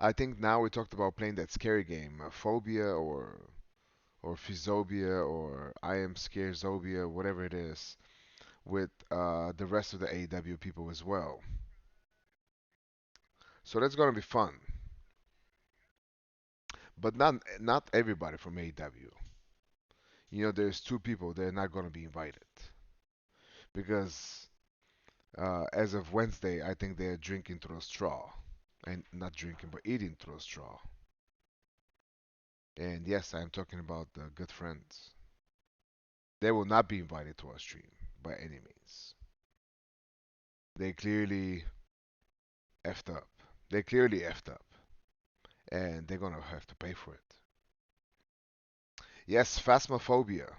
I think now we talked about playing that scary game, Phobia or Physobia or I Am Scared Zobia, whatever it is, with the rest of the AEW people as well. So that's gonna be fun. But not everybody from AEW. You know, there's two people that are not gonna be invited because as of Wednesday, I think they're drinking through a straw, and not drinking but eating through a straw. And yes, I'm talking about the good friends. They will not be invited to our stream by any means. They clearly effed up. They clearly effed up, and they're gonna have to pay for it. Yes, Phasmophobia.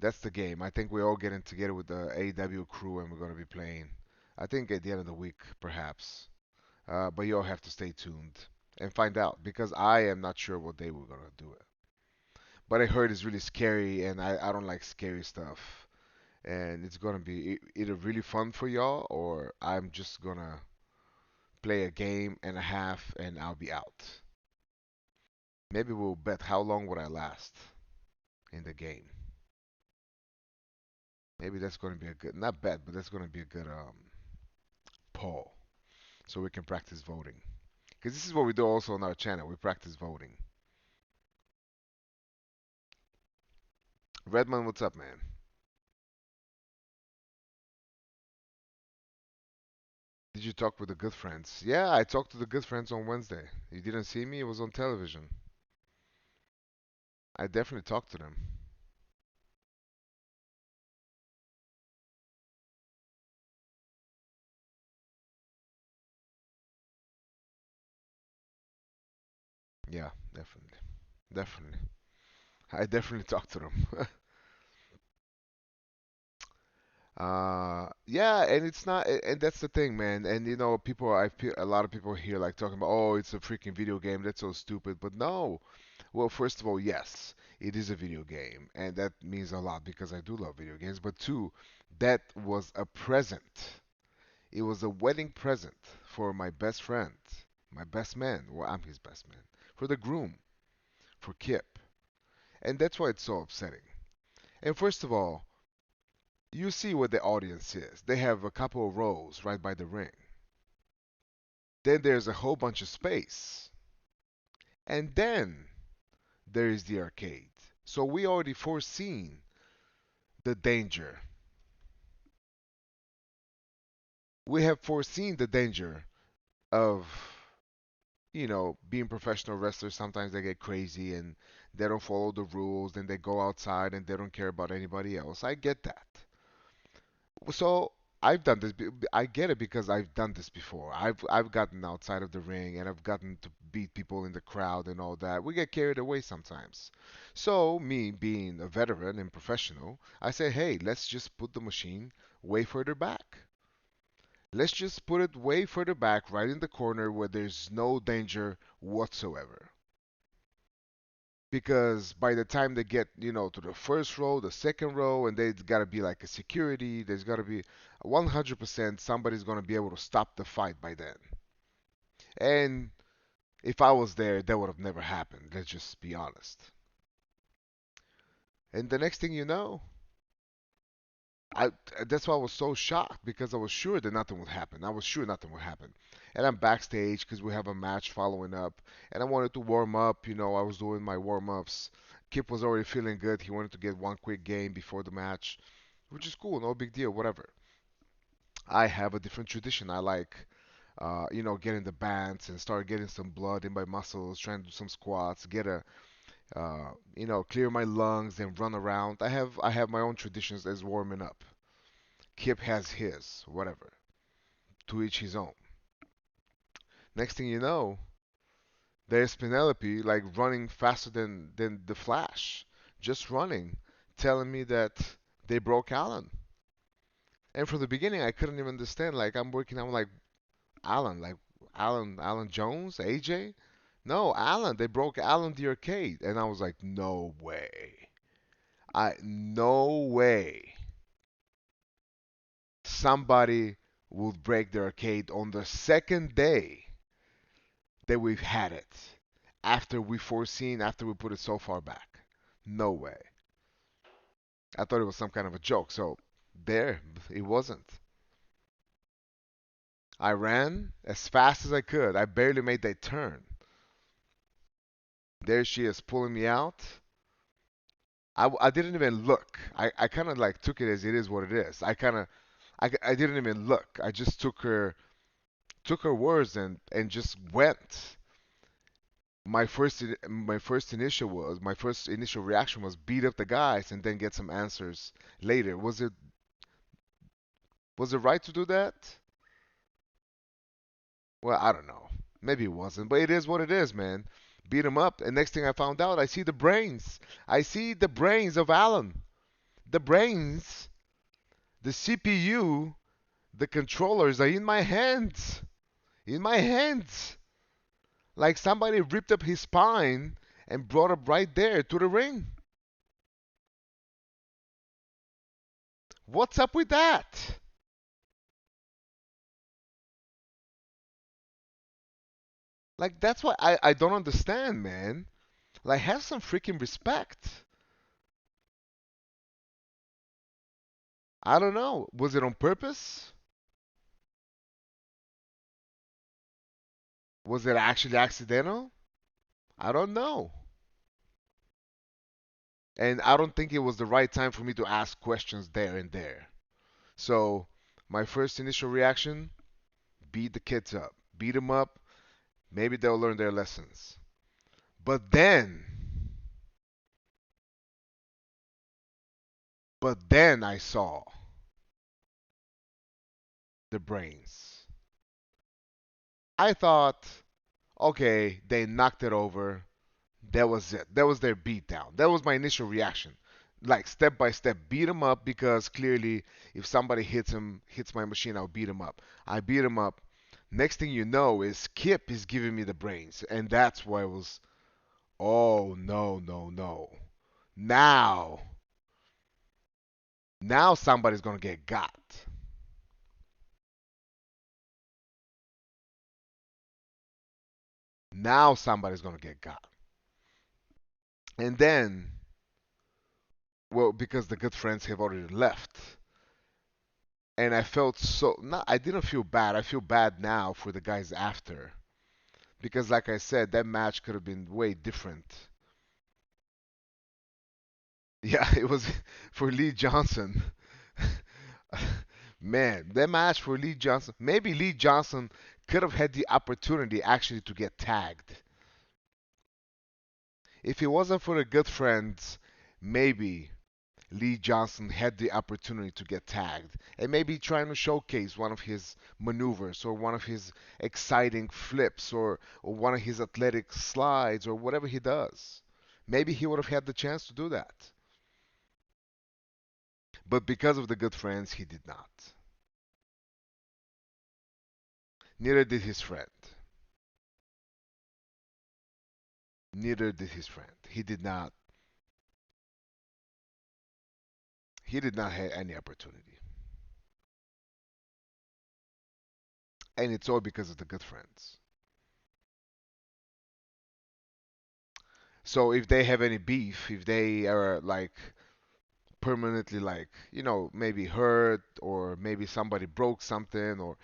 That's the game. I think we're all getting together with the AEW crew, and we're gonna be playing. I think at the end of the week, perhaps. But you all have to stay tuned and find out because I am not sure what day we're gonna do it. But I heard it's really scary, and I don't like scary stuff. And it's gonna be either really fun for y'all, or I'm just gonna play a game and a half, and I'll be out. Maybe we'll bet how long would I last in the game. Maybe that's gonna be a good, not bet, but that's gonna be a good poll, so we can practice voting. Because this is what we do also on our channel. We practice voting. Redman, what's up, man? Did you talk with the good friends? Yeah, I talked to the good friends on Wednesday. You didn't see me? It was on television. I definitely talked to them. Yeah, definitely. Definitely. I definitely talked to them. Yeah, and it's not, and that's the thing, man. And you know, a lot of people here like talking about, oh, it's a freaking video game. That's so stupid. But no. Well, first of all, yes, it is a video game, and that means a lot because I do love video games. But two, that was a present. It was a wedding present for my best friend, my best man. Well, I'm his best man. For the groom, for Kip. And that's why it's so upsetting. And first of all, you see what the audience is. They have a couple of rows right by the ring. Then there's a whole bunch of space. And then there is the arcade. So we already foreseen the danger. We have foreseen the danger of, being professional wrestlers. Sometimes they get crazy and they don't follow the rules, and they go outside and they don't care about anybody else. I get that. So I've done this. I get it because I've done this before. I've gotten outside of the ring and I've gotten to beat people in the crowd and all that. We get carried away sometimes. So me being a veteran and professional, I say, hey, let's just put the machine way further back. Let's just put it way further back, right in the corner where there's no danger whatsoever. Because by the time they get, to the first row, the second row, and there's got to be like a security, there's got to be 100% somebody's going to be able to stop the fight by then. And if I was there, that would have never happened. Let's just be honest. And the next thing you know, I that's why I was so shocked because I was sure that nothing would happen. I was sure nothing would happen. And I'm backstage because we have a match following up, and I wanted to warm up. I was doing my warm ups. Kip was already feeling good. He wanted to get one quick game before the match, which is cool, no big deal, whatever. I have a different tradition. I like, getting the bands and start getting some blood in my muscles, trying to do some squats, clear my lungs and run around. I have my own traditions as warming up. Kip has his, whatever. To each his own. Next thing you know, there's Penelope like running faster than the Flash, just running, telling me that they broke Alan. And from the beginning, I couldn't even understand. Like I'm like Alan, like Alan Jones, AJ. No, Alan. They broke Alan the arcade, and I was like, no way. No way. Somebody would break the arcade on the second day that we've had it after we foreseen, after we put it so far back. No way. I thought it was some kind of a joke. So there, it wasn't. I ran as fast as I could. I barely made that turn. There she is pulling me out. I didn't even look. I kind of like took it as it is what it is. I didn't even look. I just took her words and just went. My first initial reaction was beat up the guys and then get some answers later. Was it right to do that? Well, I don't know. Maybe it wasn't, but it is what it is, man. Beat him up, and next thing I found out, I see the brains. I see the brains of Alan. The brains, the CPU, the controllers are in my hands. In my hands. Like somebody ripped up his spine and brought up right there to the ring. What's up with that? Like that's what I don't understand, man. Like have some freaking respect. I don't know. Was it on purpose? Was it actually accidental? I don't know. And I don't think it was the right time for me to ask questions there and there. So, my first initial reaction, beat the kids up. Beat them up. Maybe they'll learn their lessons. But then, I saw the brains. I thought, okay, they knocked it over. That was it. That was their beatdown. That was my initial reaction. Like step by step, beat him up because clearly, if somebody hits my machine, I'll beat him up. I beat him up. Next thing you know is Kip is giving me the brains, and that's why I was, oh no, no, no. Now, now somebody's gonna get got. Now somebody's gonna get got. And then, well, because the good friends have already left, and I felt so. Not, I didn't feel bad. I feel bad now for the guys after because, like I said, that match could have been way different. Yeah, it was for Lee Johnson. Man, that match for Lee Johnson. Maybe Lee Johnson could have had the opportunity actually to get tagged. If it wasn't for the good friends, maybe Lee Johnson had the opportunity to get tagged and maybe trying to showcase one of his maneuvers or one of his exciting flips or one of his athletic slides or whatever he does. Maybe he would have had the chance to do that. But because of the good friends, he did not. Neither did his friend. Neither did his friend. He did not have any opportunity. And it's all because of the good friends. So if they have any beef, if they are like permanently like maybe hurt or maybe somebody broke something or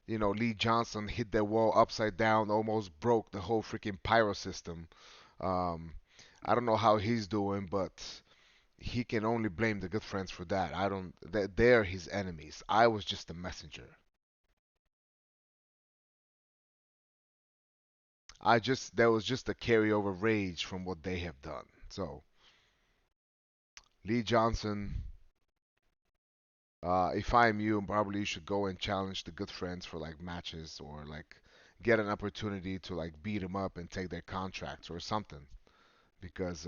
Lee Johnson hit that wall upside down, almost broke the whole freaking pyro system. um I don't know how he's doing, but he can only blame the good friends for that. I don't that they're his enemies. I was just a messenger. That was just a carryover rage from what they have done. So Lee Johnson, if I'm you, probably you should go and challenge the good friends for like matches or like get an opportunity to like beat them up and take their contracts or something because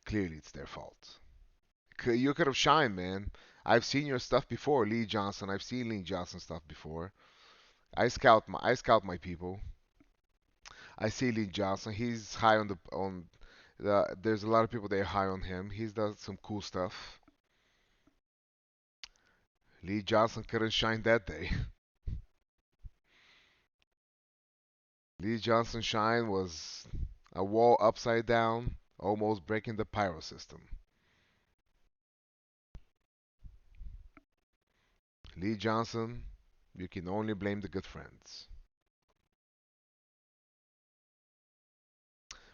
clearly it's their fault. You could have shined, man. I've seen your stuff before, Lee Johnson. I've seen Lee Johnson stuff before. I scout my people. I see Lee Johnson. He's high on the. There's a lot of people that are high on him. He's done some cool stuff. Lee Johnson couldn't shine that day. Lee Johnson's shine was a wall upside down, almost breaking the pyro system. Lee Johnson, you can only blame the good friends.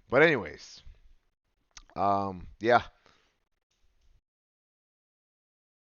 But anyways, yeah.